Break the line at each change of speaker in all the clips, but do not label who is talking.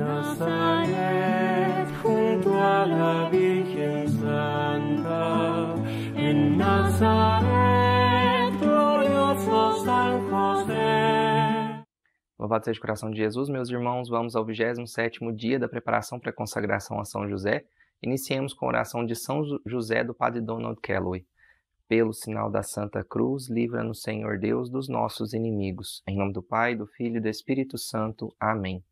Nazaret, junto a la Virgen Santa, en Nazaret, glorioso San José.
Louvado seja o coração de Jesus, meus irmãos, vamos ao 27º dia da preparação para a consagração a São José. Iniciemos com a oração de São José do Padre Donald Calloway. Pelo sinal da Santa Cruz, livra-nos, Senhor Deus, dos nossos inimigos. Em nome do Pai, do Filho e do Espírito Santo. Amém.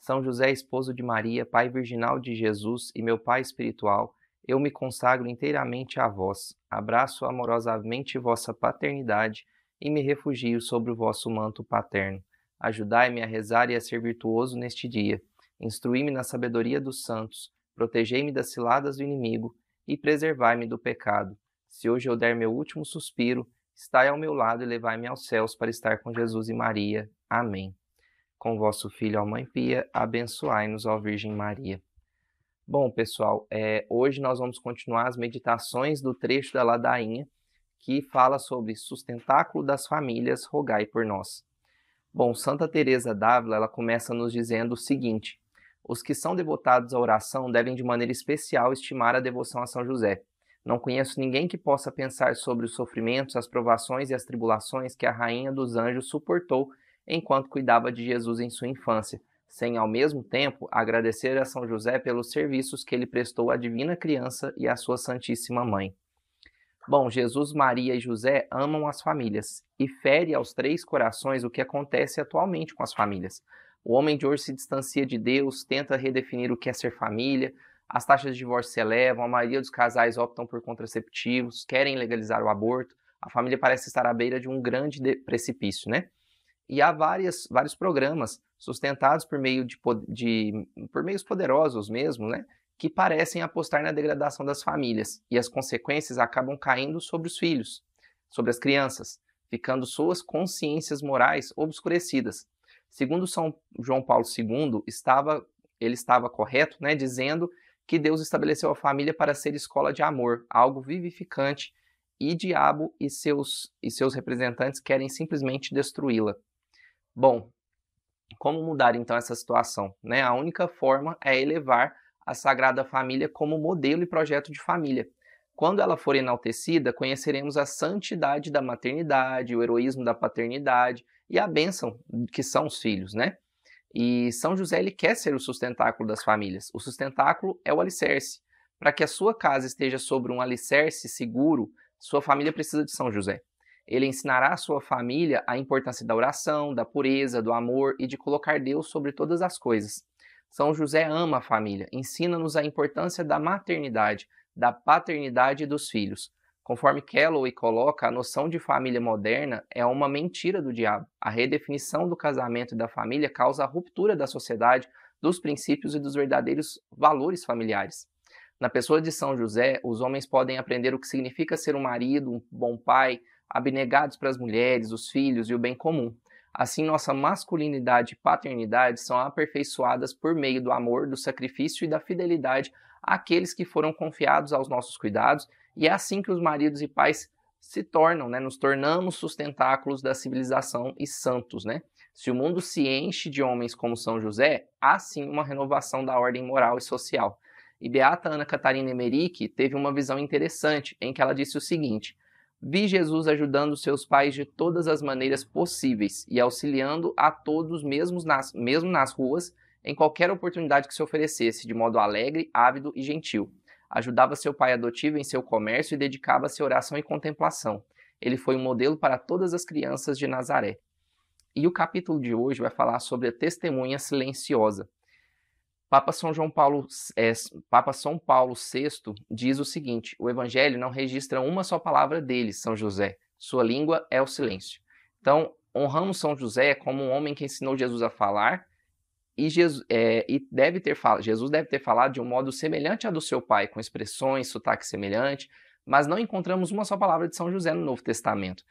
São José, esposo de Maria, Pai virginal de Jesus e meu Pai espiritual, eu me consagro inteiramente a vós. Abraço amorosamente vossa paternidade e me refugio sobre o vosso manto paterno. Ajudai-me a rezar e a ser virtuoso neste dia. Instruí-me na sabedoria dos santos. Protegei-me das ciladas do inimigo e preservai-me do pecado. Se hoje eu der meu último suspiro, estai ao meu lado e levai-me aos céus para estar com Jesus e Maria. Amém. Com vosso Filho, ó Mãe Pia, abençoai-nos, ó Virgem Maria. Bom, pessoal, hoje nós vamos continuar as meditações do trecho da ladainha que fala sobre sustentáculo das famílias, rogai por nós. Bom, Santa Teresa d'Ávila, ela começa nos dizendo o seguinte: os que são devotados à oração devem de maneira especial estimar a devoção a São José. Não conheço ninguém que possa pensar sobre os sofrimentos, as provações e as tribulações que a Rainha dos Anjos suportou enquanto cuidava de Jesus em sua infância, sem ao mesmo tempo agradecer a São José pelos serviços que ele prestou à divina criança e à sua Santíssima Mãe. Bom, Jesus, Maria e José amam as famílias e fere aos três corações o que acontece atualmente com as famílias. O homem de hoje se distancia de Deus, tenta redefinir o que é ser família, as taxas de divórcio se elevam, a maioria dos casais optam por contraceptivos, querem legalizar o aborto, a família parece estar à beira de um grande precipício, né? E há vários programas sustentados por meios poderosos mesmo, né? Que parecem apostar na degradação das famílias, e as consequências acabam caindo sobre os filhos, sobre as crianças, ficando suas consciências morais obscurecidas. Segundo São João Paulo II, ele estava correto, né, dizendo que Deus estabeleceu a família para ser escola de amor, algo vivificante, e diabo e seus representantes querem simplesmente destruí-la. Bom, como mudar então essa situação, né? A única forma é elevar a Sagrada Família como modelo e projeto de família. Quando ela for enaltecida, conheceremos a santidade da maternidade, o heroísmo da paternidade e a bênção que são os filhos, né? E São José, ele quer ser o sustentáculo das famílias. O sustentáculo é o alicerce. Para que a sua casa esteja sobre um alicerce seguro, sua família precisa de São José. Ele ensinará à sua família a importância da oração, da pureza, do amor e de colocar Deus sobre todas as coisas. São José ama a família, ensina-nos a importância da maternidade, da paternidade dos filhos. Conforme Calloway coloca, a noção de família moderna é uma mentira do diabo. A redefinição do casamento e da família causa a ruptura da sociedade, dos princípios e dos verdadeiros valores familiares. Na pessoa de São José, os homens podem aprender o que significa ser um marido, um bom pai, abnegados para as mulheres, os filhos e o bem comum. Assim, nossa masculinidade e paternidade são aperfeiçoadas por meio do amor, do sacrifício e da fidelidade àqueles que foram confiados aos nossos cuidados, e é assim que os maridos e pais se tornam, né? Nos tornamos sustentáculos da civilização e santos, né? Se o mundo se enche de homens como São José, há sim uma renovação da ordem moral e social. E Beata Ana Catarina Emmerich teve uma visão interessante, em que ela disse o seguinte: vi Jesus ajudando seus pais de todas as maneiras possíveis e auxiliando a todos, mesmo nas ruas, em qualquer oportunidade que se oferecesse, de modo alegre, ávido e gentil. Ajudava seu pai adotivo em seu comércio e dedicava-se à oração e contemplação. Ele foi um modelo para todas as crianças de Nazaré. E o capítulo de hoje vai falar sobre a testemunha silenciosa. Papa São Paulo VI diz o seguinte: o Evangelho não registra uma só palavra dele, São José. Sua língua é o silêncio. Então, honramos São José como um homem que ensinou Jesus a falar, e Jesus deve ter falado de um modo semelhante ao do seu pai, com expressões, sotaque semelhante, mas não encontramos uma só palavra de São José no Novo Testamento.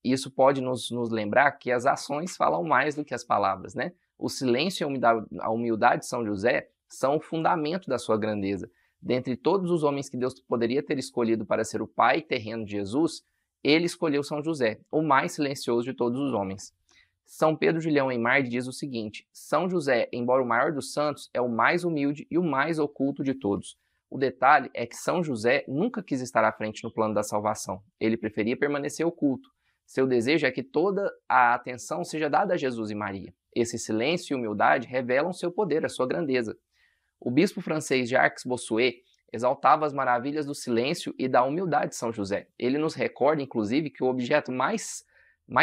Isso pode nos lembrar que as ações falam mais do que as palavras, né? O silêncio e a humildade de São José são o fundamento da sua grandeza. Dentre todos os homens que Deus poderia ter escolhido para ser o pai terreno de Jesus, ele escolheu São José, o mais silencioso de todos os homens. São Pedro Julião Eymard diz o seguinte: São José, embora o maior dos santos, é o mais humilde e o mais oculto de todos. O detalhe é que São José nunca quis estar à frente no plano da salvação. Ele preferia permanecer oculto. Seu desejo é que toda a atenção seja dada a Jesus e Maria. Esse silêncio e humildade revelam seu poder, a sua grandeza. O bispo francês Jacques Bossuet exaltava as maravilhas do silêncio e da humildade de São José. Ele nos recorda, inclusive, que o objeto mais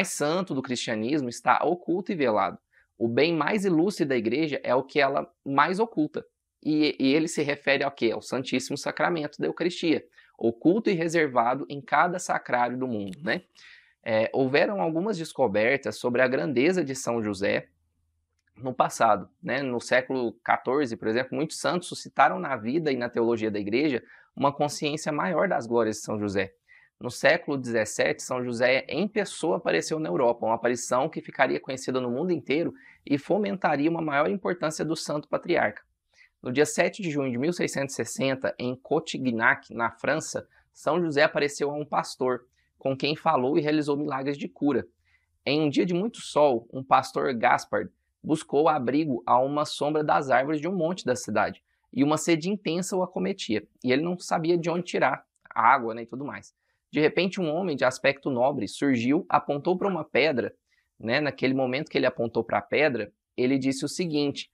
santo do cristianismo está oculto e velado. O bem mais ilustre da igreja é o que ela mais oculta. E ele se refere ao quê? Ao Santíssimo Sacramento da Eucaristia, oculto e reservado em cada sacrário do mundo, né? Houveram algumas descobertas sobre a grandeza de São José no passado, né? No século XIV, por exemplo, muitos santos suscitaram na vida e na teologia da igreja uma consciência maior das glórias de São José. No século XVII, São José em pessoa apareceu na Europa, uma aparição que ficaria conhecida no mundo inteiro e fomentaria uma maior importância do santo patriarca. No dia 7 de junho de 1660, em Cotignac, na França, São José apareceu a um pastor, com quem falou e realizou milagres de cura. Em um dia de muito sol, um pastor Gaspard buscou abrigo a uma sombra das árvores de um monte da cidade, e uma sede intensa o acometia, e ele não sabia de onde tirar a água, né, e tudo mais. De repente, um homem de aspecto nobre surgiu, apontou para uma pedra, né? Naquele momento que ele apontou para a pedra, ele disse o seguinte: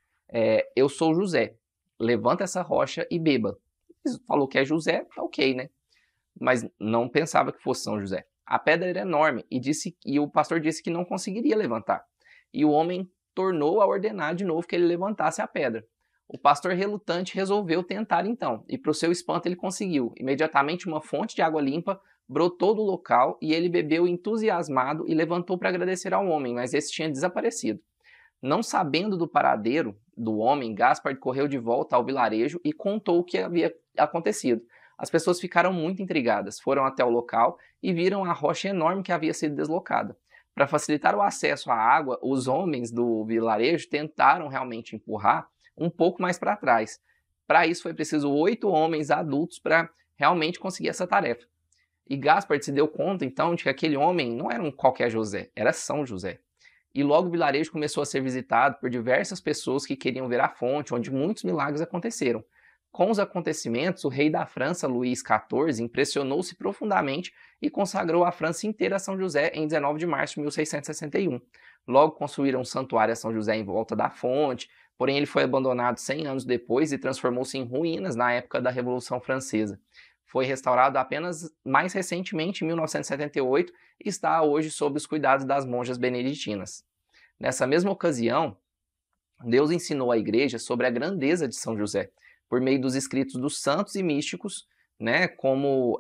eu sou José, levanta essa rocha e beba. Ele falou que é José, tá ok, né? Mas não pensava que fosse São José. A pedra era enorme e o pastor disse que não conseguiria levantar. E o homem tornou a ordenar de novo que ele levantasse a pedra. O pastor relutante resolveu tentar então, e para o seu espanto ele conseguiu. Imediatamente uma fonte de água limpa brotou do local e ele bebeu entusiasmado e levantou para agradecer ao homem, mas esse tinha desaparecido. Não sabendo do paradeiro do homem, Gaspard correu de volta ao vilarejo e contou o que havia acontecido. As pessoas ficaram muito intrigadas, foram até o local e viram a rocha enorme que havia sido deslocada. Para facilitar o acesso à água, os homens do vilarejo tentaram realmente empurrar um pouco mais para trás. Para isso foi preciso 8 homens adultos para realmente conseguir essa tarefa. E Gaspard se deu conta então de que aquele homem não era um qualquer José, era São José. E logo o vilarejo começou a ser visitado por diversas pessoas que queriam ver a fonte, onde muitos milagres aconteceram. Com os acontecimentos, o rei da França, Luís XIV, impressionou-se profundamente e consagrou a França inteira a São José em 19 de março de 1661. Logo construíram um santuário a São José em volta da fonte, porém ele foi abandonado 100 anos depois e transformou-se em ruínas na época da Revolução Francesa. Foi restaurado apenas mais recentemente, em 1978, e está hoje sob os cuidados das monjas beneditinas. Nessa mesma ocasião, Deus ensinou à Igreja sobre a grandeza de São José, por meio dos escritos dos santos e místicos, né, como,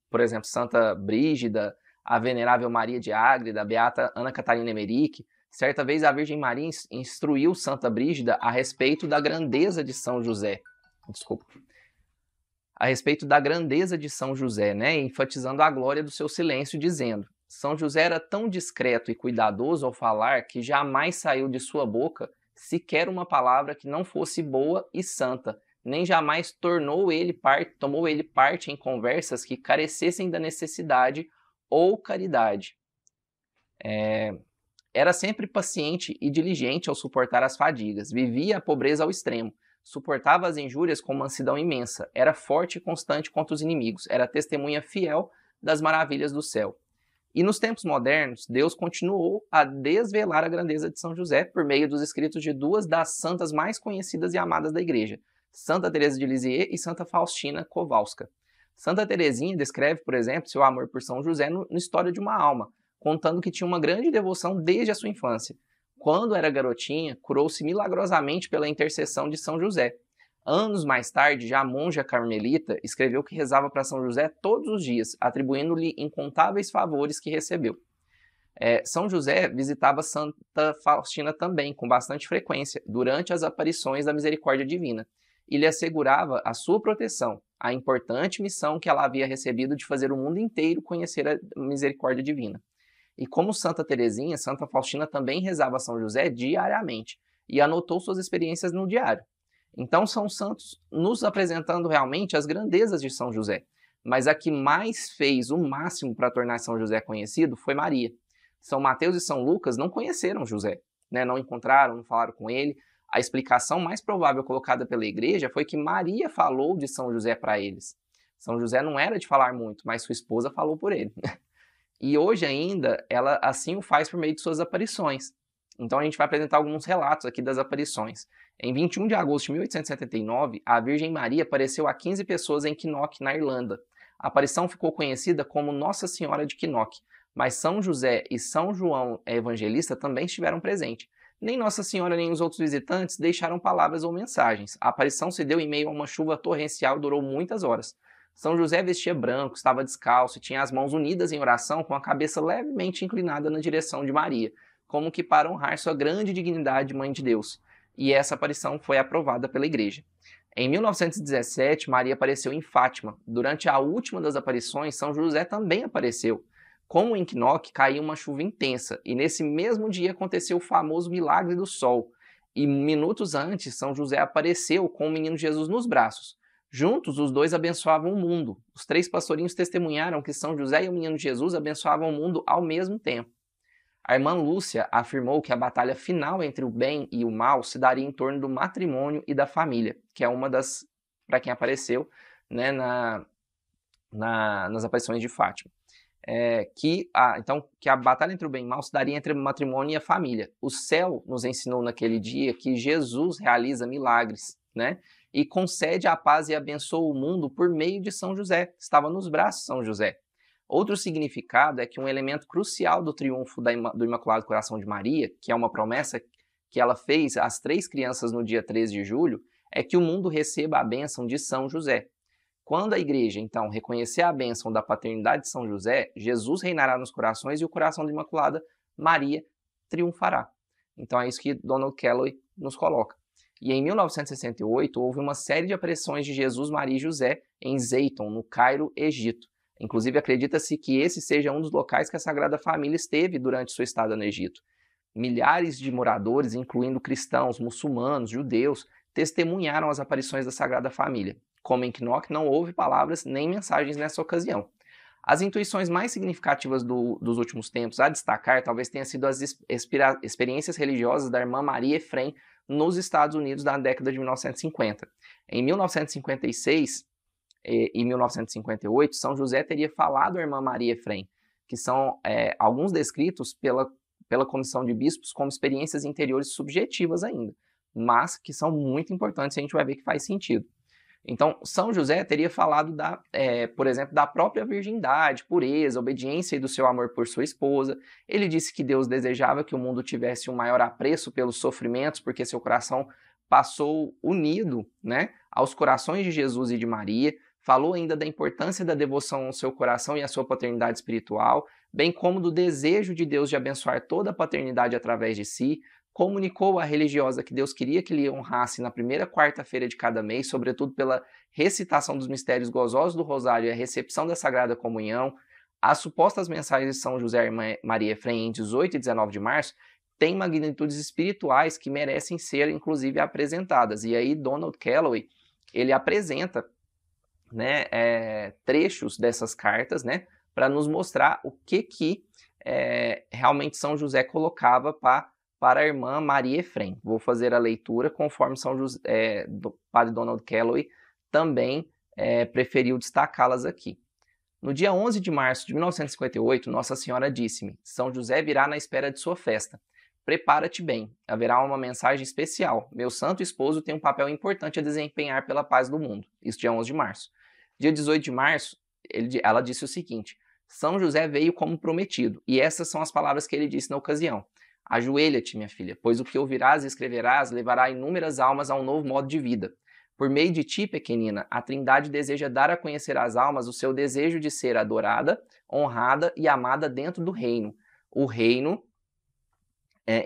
por exemplo, Santa Brígida, a Venerável Maria de Ágreda, a Beata Ana Catarina Emmerich. Certa vez a Virgem Maria instruiu Santa Brígida a respeito da grandeza de São José. A respeito da grandeza de São José, né, enfatizando a glória do seu silêncio, dizendo: São José era tão discreto e cuidadoso ao falar que jamais saiu de sua boca sequer uma palavra que não fosse boa e santa, nem jamais tomou ele parte em conversas que carecessem da necessidade ou caridade. Era sempre paciente e diligente ao suportar as fadigas, vivia a pobreza ao extremo, suportava as injúrias com mansidão imensa, era forte e constante contra os inimigos, era testemunha fiel das maravilhas do céu. E nos tempos modernos, Deus continuou a desvelar a grandeza de São José por meio dos escritos de 2 das santas mais conhecidas e amadas da Igreja, Santa Teresa de Lisieux e Santa Faustina Kowalska. Santa Teresinha descreve, por exemplo, seu amor por São José no História de uma Alma, contando que tinha uma grande devoção desde a sua infância. Quando era garotinha, curou-se milagrosamente pela intercessão de São José. Anos mais tarde, já a monja carmelita escreveu que rezava para São José todos os dias, atribuindo-lhe incontáveis favores que recebeu. São José visitava Santa Faustina também, com bastante frequência, durante as aparições da misericórdia divina, e lhe assegurava a sua proteção, a importante missão que ela havia recebido de fazer o mundo inteiro conhecer a misericórdia divina. E como Santa Teresinha, Santa Faustina também rezava a São José diariamente, e anotou suas experiências no diário. Então são santos nos apresentando realmente as grandezas de São José, mas a que mais fez o máximo para tornar São José conhecido foi Maria. São Mateus e São Lucas não conheceram José, né? Não encontraram, não falaram com ele. A explicação mais provável colocada pela igreja foi que Maria falou de São José para eles. São José não era de falar muito, mas sua esposa falou por ele. E hoje ainda, ela assim o faz por meio de suas aparições. Então a gente vai apresentar alguns relatos aqui das aparições. Em 21 de agosto de 1879, a Virgem Maria apareceu a 15 pessoas em Knock, na Irlanda. A aparição ficou conhecida como Nossa Senhora de Knock, mas São José e São João Evangelista também estiveram presentes. Nem Nossa Senhora nem os outros visitantes deixaram palavras ou mensagens. A aparição se deu em meio a uma chuva torrencial e durou muitas horas. São José vestia branco, estava descalço e tinha as mãos unidas em oração com a cabeça levemente inclinada na direção de Maria, como que para honrar sua grande dignidade de Mãe de Deus. E essa aparição foi aprovada pela igreja. Em 1917, Maria apareceu em Fátima. Durante a última das aparições, São José também apareceu. Como em Knock, caiu uma chuva intensa, e nesse mesmo dia aconteceu o famoso milagre do sol. E minutos antes, São José apareceu com o menino Jesus nos braços. Juntos, os dois abençoavam o mundo. Os 3 pastorinhos testemunharam que São José e o menino Jesus abençoavam o mundo ao mesmo tempo. A irmã Lúcia afirmou que a batalha final entre o bem e o mal se daria em torno do matrimônio e da família, que é uma das, para quem apareceu, né, nas aparições de Fátima. Que a batalha entre o bem e o mal se daria entre o matrimônio e a família. O céu nos ensinou naquele dia que Jesus realiza milagres, né, e concede a paz e abençoa o mundo por meio de São José. Estava nos braços de São José. Outro significado é que um elemento crucial do triunfo do Imaculado Coração de Maria, que é uma promessa que ela fez às 3 crianças no dia 13 de julho, é que o mundo receba a bênção de São José. Quando a igreja, então, reconhecer a bênção da paternidade de São José, Jesus reinará nos corações e o coração da Imaculada Maria triunfará. Então é isso que Donald Calloway nos coloca. E em 1968, houve uma série de aparições de Jesus, Maria e José em Zeiton, no Cairo, Egito. Inclusive, acredita-se que esse seja um dos locais que a Sagrada Família esteve durante sua estada no Egito. Milhares de moradores, incluindo cristãos, muçulmanos, judeus, testemunharam as aparições da Sagrada Família. Como em Knock, não houve palavras nem mensagens nessa ocasião. As intuições mais significativas dos últimos tempos a destacar talvez tenham sido as experiências religiosas da irmã Maria Efrem nos Estados Unidos na década de 1950. Em 1956... em 1958, São José teria falado à irmã Maria Efrem, que são alguns descritos pela comissão de bispos como experiências interiores subjetivas ainda, mas que são muito importantes e a gente vai ver que faz sentido. Então, São José teria falado, por exemplo, da própria virgindade, pureza, obediência e do seu amor por sua esposa. Ele disse que Deus desejava que o mundo tivesse um maior apreço pelos sofrimentos, porque seu coração passou unido, né, aos corações de Jesus e de Maria. Falou ainda da importância da devoção ao seu coração e à sua paternidade espiritual, bem como do desejo de Deus de abençoar toda a paternidade através de si. Comunicou à religiosa que Deus queria que lhe honrasse na primeira quarta-feira de cada mês, sobretudo pela recitação dos mistérios gozosos do Rosário e a recepção da Sagrada Comunhão. As supostas mensagens de São José e irmã Maria Efrem em 18 e 19 de março têm magnitudes espirituais que merecem ser, inclusive, apresentadas. E aí Donald Calloway, ele apresenta, né, trechos dessas cartas, né, para nos mostrar o que realmente São José colocava para a irmã Maria Efrem. Vou fazer a leitura conforme São José, do padre Donald Calloway também preferiu destacá-las aqui. No dia 11 de março de 1958, Nossa Senhora disse-me: São José virá na espera de sua festa. Prepara-te bem, haverá uma mensagem especial. Meu santo esposo tem um papel importante a desempenhar pela paz do mundo. Isso dia 11 de março. Dia 18 de março, ela disse o seguinte: São José veio como prometido, e essas são as palavras que ele disse na ocasião. Ajoelha-te, minha filha, pois o que ouvirás e escreverás levará inúmeras almas a um novo modo de vida. Por meio de ti, pequenina, a Trindade deseja dar a conhecer às almas o seu desejo de ser adorada, honrada e amada dentro do reino, o reino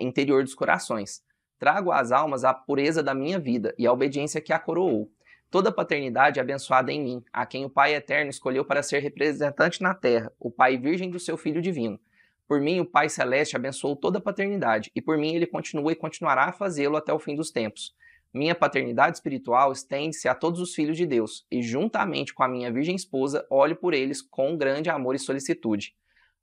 interior dos corações. Trago às almas a pureza da minha vida e a obediência que a coroou. Toda paternidade é abençoada em mim, a quem o Pai Eterno escolheu para ser representante na terra, o Pai Virgem do seu Filho Divino. Por mim, o Pai Celeste abençoou toda a paternidade, e por mim ele continua e continuará a fazê-lo até o fim dos tempos. Minha paternidade espiritual estende-se a todos os filhos de Deus, e juntamente com a minha virgem esposa, olho por eles com grande amor e solicitude.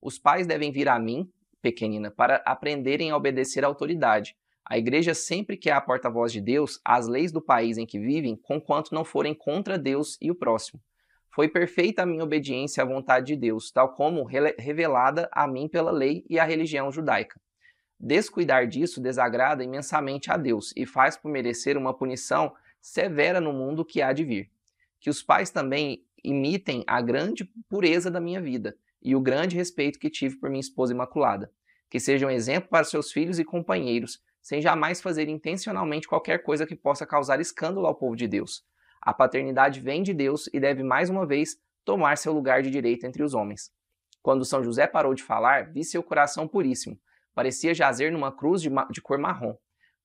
Os pais devem vir a mim pequenina, para aprenderem a obedecer à autoridade. A igreja sempre que é a porta-voz de Deus, as leis do país em que vivem, conquanto não forem contra Deus e o próximo. Foi perfeita a minha obediência à vontade de Deus, tal como revelada a mim pela lei e a religião judaica. Descuidar disso desagrada imensamente a Deus e faz por merecer uma punição severa no mundo que há de vir. Que os pais também imitem a grande pureza da minha vida e o grande respeito que tive por minha esposa imaculada. Que sejam exemplo para seus filhos e companheiros, sem jamais fazer intencionalmente qualquer coisa que possa causar escândalo ao povo de Deus. A paternidade vem de Deus e deve mais uma vez tomar seu lugar de direito entre os homens. Quando São José parou de falar, vi seu coração puríssimo. Parecia jazer numa cruz de cor marrom.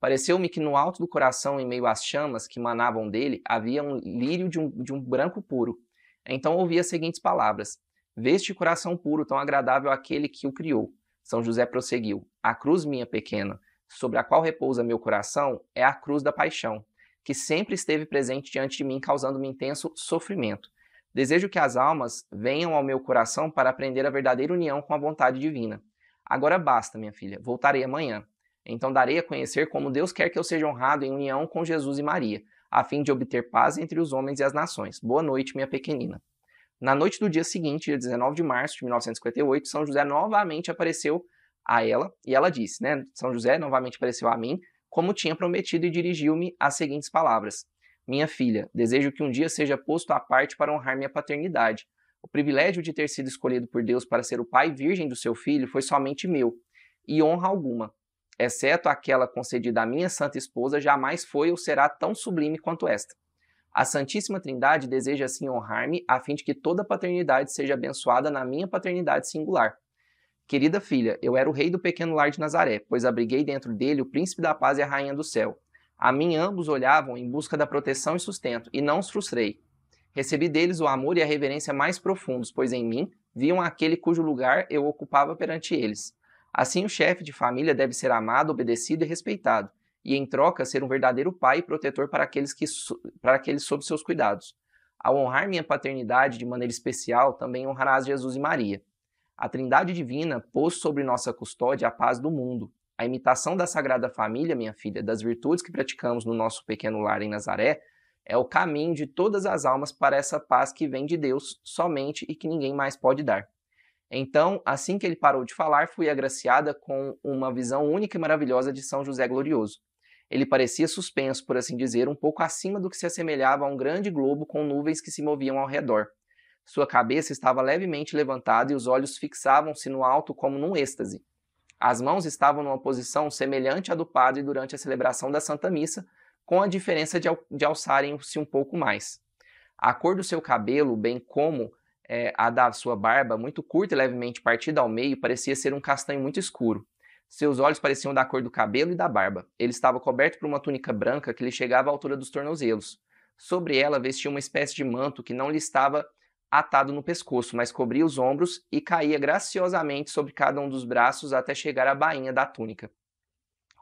Pareceu-me que no alto do coração, em meio às chamas que manavam dele, havia um lírio de um branco puro. Então ouvi as seguintes palavras: Veste coração puro, tão agradável àquele que o criou. São José prosseguiu: A cruz minha pequena, sobre a qual repousa meu coração, é a cruz da paixão, que sempre esteve presente diante de mim, causando-me intenso sofrimento. Desejo que as almas venham ao meu coração para aprender a verdadeira união com a vontade divina. Agora basta, minha filha, voltarei amanhã. Então darei a conhecer como Deus quer que eu seja honrado em união com Jesus e Maria, a fim de obter paz entre os homens e as nações. Boa noite, minha pequenina. Na noite do dia seguinte, dia 19 de março de 1958, São José novamente apareceu a ela, e ela disse, São José novamente apareceu a mim, como tinha prometido, e dirigiu-me as seguintes palavras: Minha filha, desejo que um dia seja posto à parte para honrar minha paternidade. O privilégio de ter sido escolhido por Deus para ser o pai virgem do seu filho foi somente meu, e honra alguma, exceto aquela concedida à minha santa esposa, jamais foi ou será tão sublime quanto esta. A Santíssima Trindade deseja assim honrar-me, a fim de que toda a paternidade seja abençoada na minha paternidade singular. Querida filha, eu era o rei do pequeno lar de Nazaré, pois abriguei dentro dele o príncipe da paz e a rainha do céu. A mim ambos olhavam em busca da proteção e sustento, e não os frustrei. Recebi deles o amor e a reverência mais profundos, pois em mim viam aquele cujo lugar eu ocupava perante eles. Assim o chefe de família deve ser amado, obedecido e respeitado, e em troca ser um verdadeiro pai e protetor para aqueles sob seus cuidados. Ao honrar minha paternidade de maneira especial, também honrarás Jesus e Maria. A Trindade Divina pôs sobre nossa custódia a paz do mundo. A imitação da Sagrada Família, minha filha, das virtudes que praticamos no nosso pequeno lar em Nazaré, é o caminho de todas as almas para essa paz que vem de Deus somente e que ninguém mais pode dar. Então, assim que ele parou de falar, fui agraciada com uma visão única e maravilhosa de São José Glorioso. Ele parecia suspenso, por assim dizer, um pouco acima do que se assemelhava a um grande globo com nuvens que se moviam ao redor. Sua cabeça estava levemente levantada e os olhos fixavam-se no alto como num êxtase. As mãos estavam numa posição semelhante à do padre durante a celebração da Santa Missa, com a diferença de alçarem-se um pouco mais. A cor do seu cabelo, bem como a da sua barba, muito curta e levemente partida ao meio, parecia ser um castanho muito escuro. Seus olhos pareciam da cor do cabelo e da barba. Ele estava coberto por uma túnica branca que lhe chegava à altura dos tornozelos. Sobre ela vestia uma espécie de manto que não lhe estava atado no pescoço, mas cobria os ombros e caía graciosamente sobre cada um dos braços até chegar à bainha da túnica.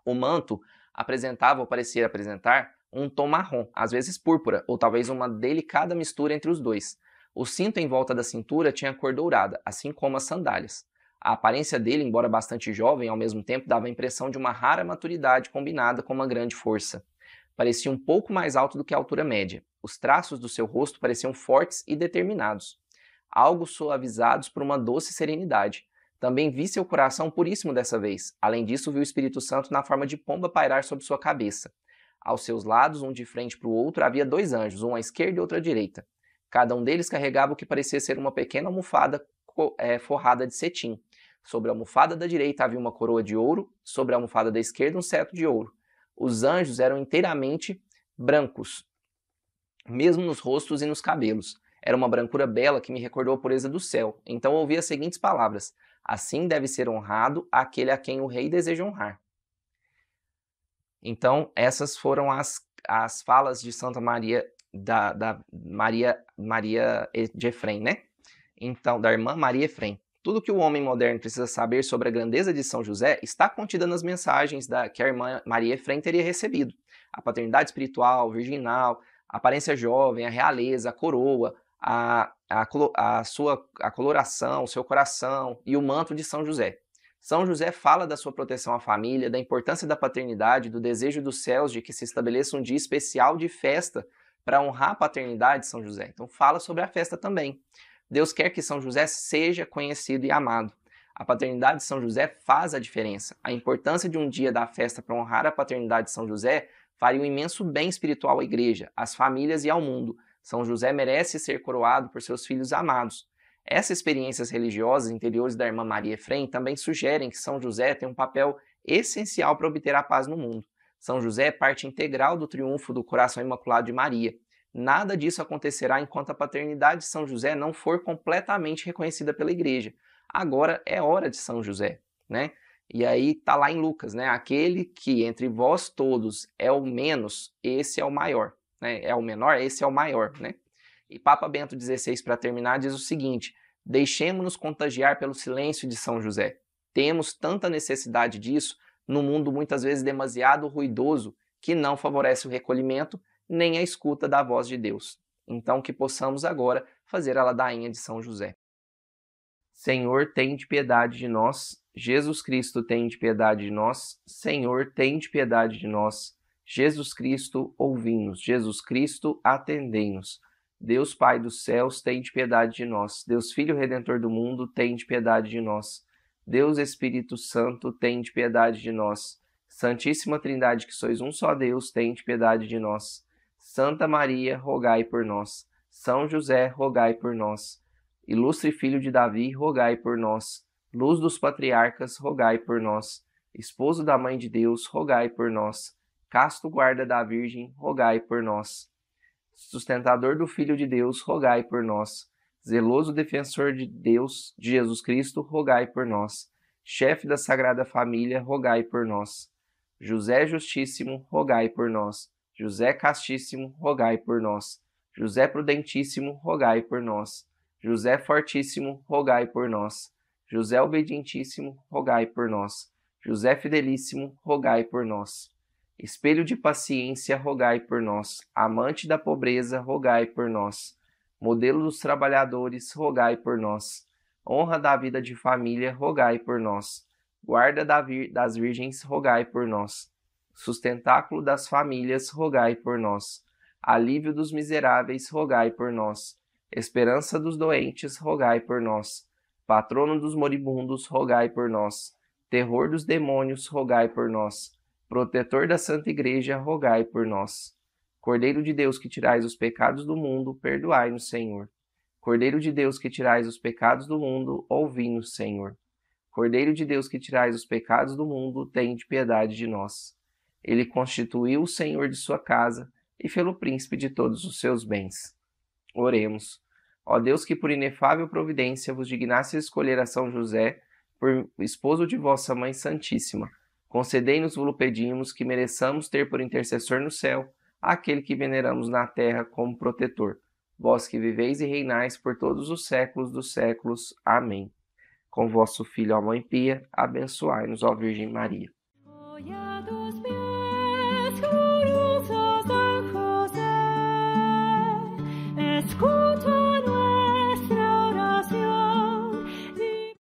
O manto apresentava, ou parecia apresentar, um tom marrom, às vezes púrpura, ou talvez uma delicada mistura entre os dois. O cinto em volta da cintura tinha cor dourada, assim como as sandálias. A aparência dele, embora bastante jovem, ao mesmo tempo dava a impressão de uma rara maturidade combinada com uma grande força. Parecia um pouco mais alto do que a altura média. Os traços do seu rosto pareciam fortes e determinados, algo suavizados por uma doce serenidade. Também vi seu coração puríssimo dessa vez. Além disso, vi o Espírito Santo na forma de pomba pairar sobre sua cabeça. Aos seus lados, um de frente para o outro, havia 2 anjos, um à esquerda e outro à direita. Cada um deles carregava o que parecia ser uma pequena almofada forrada de cetim. Sobre a almofada da direita havia uma coroa de ouro, sobre a almofada da esquerda um cetro de ouro. Os anjos eram inteiramente brancos, mesmo nos rostos e nos cabelos. Era uma brancura bela que me recordou a pureza do céu. Então ouvi as seguintes palavras: assim deve ser honrado aquele a quem o rei deseja honrar. Então essas foram as falas de Santa Maria, da Maria de Efrem, Então, da irmã Maria Efrem. Tudo que o homem moderno precisa saber sobre a grandeza de São José está contida nas mensagens que a irmã Maria Efrem teria recebido. A paternidade espiritual, virginal, a aparência jovem, a realeza, a coroa, a coloração, o seu coração e o manto de São José. São José fala da sua proteção à família, da importância da paternidade, do desejo dos céus de que se estabeleça um dia especial de festa para honrar a paternidade de São José. Então fala sobre a festa também. Deus quer que São José seja conhecido e amado. A paternidade de São José faz a diferença. A importância de um dia da festa para honrar a paternidade de São José faria um imenso bem espiritual à igreja, às famílias e ao mundo. São José merece ser coroado por seus filhos amados. Essas experiências religiosas interiores da irmã Maria Efrem também sugerem que São José tem um papel essencial para obter a paz no mundo. São José é parte integral do triunfo do coração imaculado de Maria. Nada disso acontecerá enquanto a paternidade de São José não for completamente reconhecida pela igreja. Agora é hora de São José, né? E aí está lá em Lucas, né? Aquele que entre vós todos é o menos, esse é o maior, né? É o menor, esse é o maior, né? E Papa Bento XVI, para terminar, diz o seguinte: deixemo-nos contagiar pelo silêncio de São José. Temos tanta necessidade disso no mundo muitas vezes demasiado ruidoso que não favorece o recolhimento nem a escuta da voz de Deus. Então que possamos agora fazer a ladainha de São José. Senhor, tende piedade de nós. Jesus Cristo, tende piedade de nós. Senhor, tende piedade de nós. Jesus Cristo, ouvi-nos. Jesus Cristo, atendei-nos. Deus Pai dos céus, tende piedade de nós. Deus Filho Redentor do mundo, tende piedade de nós. Deus Espírito Santo, tende piedade de nós. Santíssima Trindade, que sois um só Deus, tende piedade de nós. Santa Maria, rogai por nós. São José, rogai por nós. Ilustre Filho de Davi, rogai por nós. Luz dos patriarcas, rogai por nós. Esposo da Mãe de Deus, rogai por nós. Casto guarda da Virgem, rogai por nós. Sustentador do Filho de Deus, rogai por nós. Zeloso defensor de Deus, de Jesus Cristo, rogai por nós. Chefe da Sagrada Família, rogai por nós. José Justíssimo, rogai por nós. José Castíssimo, rogai por nós. José Prudentíssimo, rogai por nós. José Fortíssimo, rogai por nós. José Obedientíssimo, rogai por nós. José Fidelíssimo, rogai por nós. Espelho de paciência, rogai por nós. Amante da pobreza, rogai por nós. Modelo dos trabalhadores, rogai por nós. Honra da vida de família, rogai por nós. Guarda das virgens, rogai por nós. Sustentáculo das famílias, rogai por nós. Alívio dos miseráveis, rogai por nós. Esperança dos doentes, rogai por nós. Patrono dos moribundos, rogai por nós. Terror dos demônios, rogai por nós. Protetor da Santa Igreja, rogai por nós. Cordeiro de Deus que tirais os pecados do mundo, perdoai-nos, Senhor. Cordeiro de Deus que tirais os pecados do mundo, ouvi-nos, Senhor. Cordeiro de Deus que tirais os pecados do mundo, tende piedade de nós. Ele constituiu o Senhor de sua casa e fê-lo príncipe de todos os seus bens. Oremos. Ó Deus, que por inefável providência vos dignasse escolher a São José por esposo de vossa Mãe Santíssima, concedei-nos, vos pedimos, que mereçamos ter por intercessor no céu aquele que veneramos na terra como protetor. Vós que viveis e reinais por todos os séculos dos séculos. Amém. Com vosso Filho, a Mãe Pia, abençoai-nos, ó Virgem Maria.